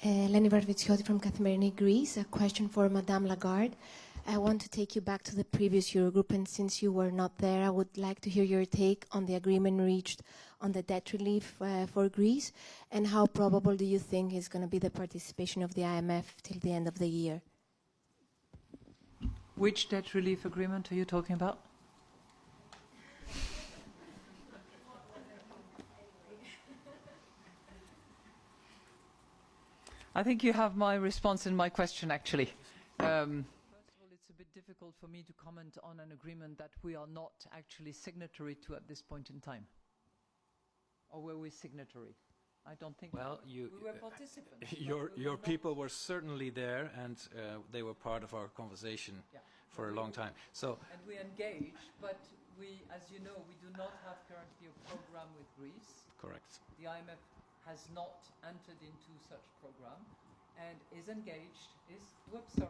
Leni Varvitsιώτη from Kathimerini, Greece. A question for Madame Lagarde. I want to take you back to the previous Eurogroup, and since you were not there, I would like to hear your take on the agreement reached on the debt relief for Greece, and how probable do you think is going to be the participation of the IMF till the end of the year? Which debt relief agreement are you talking about? I think you have my response in my question, actually. First of all, it's a bit difficult for me to comment on an agreement that we are not actually signatory to at this point in time. Or were we signatory? I don't think well, we were participants. Your people were certainly there, and they were part of our conversation for a long time. So, and we engaged, but we, as you know, we do not have currently a program with Greece. Correct. The IMF has not entered into such program and is engaged, whoops, sorry.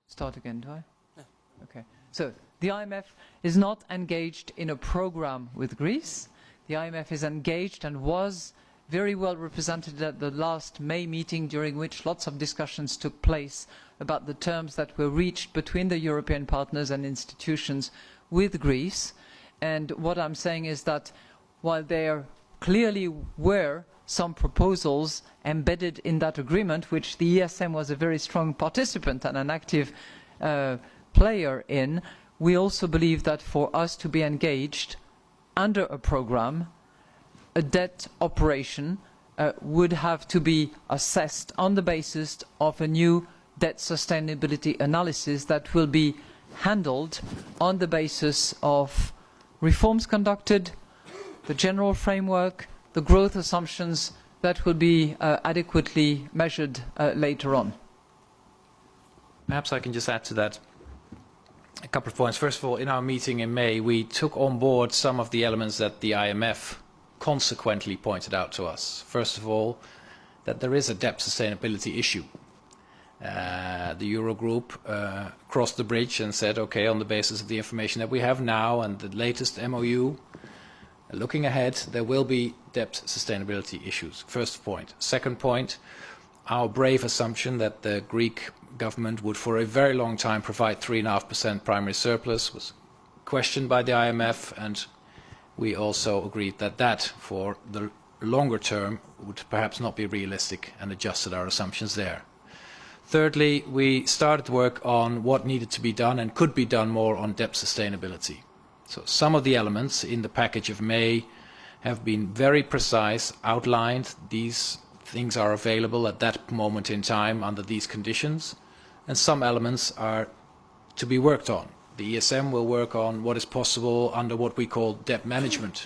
Start again, do I? No. Okay. So, the IMF is not engaged in a program with Greece. The IMF is engaged and was very well represented at the last May meeting, during which lots of discussions took place about the terms that were reached between the European partners and institutions with Greece. And what I'm saying is that while there clearly were some proposals embedded in that agreement, which the ESM was a very strong participant and an active player in, we also believe that for us to be engaged under a program, a debt operation would have to be assessed on the basis of a new debt sustainability analysis that will be handled on the basis of reforms conducted, the general framework, the growth assumptions that will be adequately measured later on. Perhaps I can just add to that a couple of points. First of all, in our meeting in May, we took on board some of the elements that the IMF consequently pointed out to us. First of all, that there is a debt sustainability issue. The Eurogroup crossed the bridge and said, okay, on the basis of the information that we have now and the latest MOU, looking ahead, there will be debt sustainability issues. First point. Second point, our brave assumption that the Greek government would for a very long time provide 3.5% primary surplus was questioned by the IMF, and we also agreed that that for the longer term would perhaps not be realistic, and adjusted our assumptions there. Thirdly, we started work on what needed to be done and could be done more on debt sustainability. So some of the elements in the package of May have been very precise, outlined. These things are available at that moment in time under these conditions, and some elements are to be worked on. The ESM will work on what is possible under what we call debt management.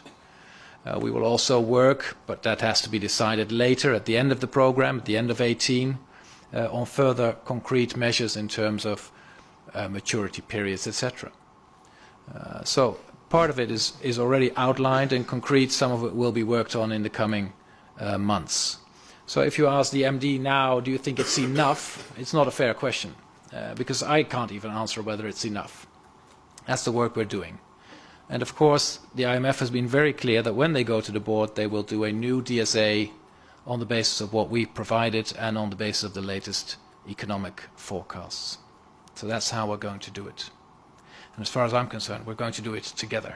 We will also work, but that has to be decided later at the end of the program, at the end of 2018, on further concrete measures in terms of maturity periods, etc. So part of it is already outlined and concrete. Some of it will be worked on in the coming months. So if you ask the MD now, do you think it's enough? It's not a fair question, because I can't even answer whether it's enough. That's the work we're doing. And of course, the IMF has been very clear that when they go to the board, they will do a new DSA on the basis of what we provided and on the basis of the latest economic forecasts. So that's how we're going to do it. And as far as I'm concerned, we're going to do it together.